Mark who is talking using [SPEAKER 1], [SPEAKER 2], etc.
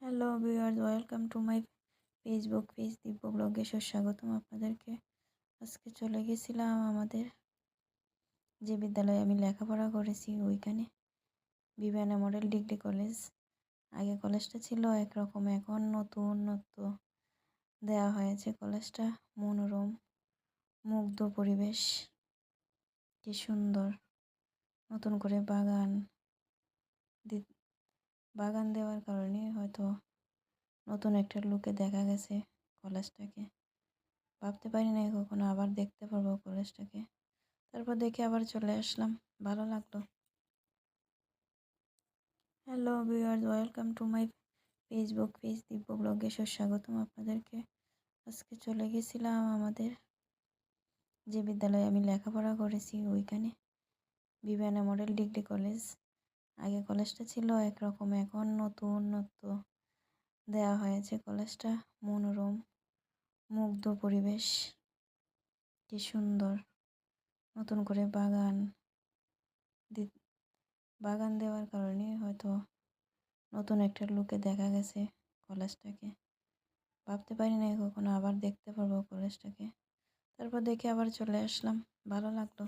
[SPEAKER 1] Hello viewers, welcome to my Facebook page Divya ব্লগে সুস্বাগতম আপনাদেরকে। আজকে চলে গেছিলাম আমাদের যে বিদ্যালয়ে আমি লেখাপড়া করেছি ওইখানে, বিবিএনএ মডেল ডিগ্রি কলেজ। আগে কলেজটা ছিল একরকম, এখন নতুনত্ব দেওয়া হয়েছে। কলেজটা মনোরম, মুগ্ধ পরিবেশ, কি সুন্দর। নতুন করে বাগান দেওয়ার কারণে হয়তো নতুন একটা লুকে দেখা গেছে কলেজটাকে। ভাবতে পারি না কখনো আবার দেখতে পারবো কলেজটাকে। তারপর দেখে আবার চলে আসলাম, ভালো লাগলো। Hello viewers, welcome to my Facebook page Divya ব্লগে সুস্বাগতম আপনাদেরকে। আজকে চলে গেছিলাম আমাদের যে বিদ্যালয়ে আমি লেখাপড়া করেছি ওইখানে, বিবিএনএ মডেল ডিগ্রি কলেজ। আগে কলেজটা ছিল একরকম, এখন নতুনত্ব দেওয়া হয়েছে। কলেজটা মনোরম, মুগ্ধ পরিবেশ, কি সুন্দর। নতুন করে বাগান দেওয়ার কারণে হয়তো নতুন একটা লুকে দেখা গেছে কলেজটাকে। ভাবতে পারি না কখনো আবার দেখতে পারবো কলেজটাকে। তারপর দেখে আবার চলে আসলাম, ভালো লাগলো।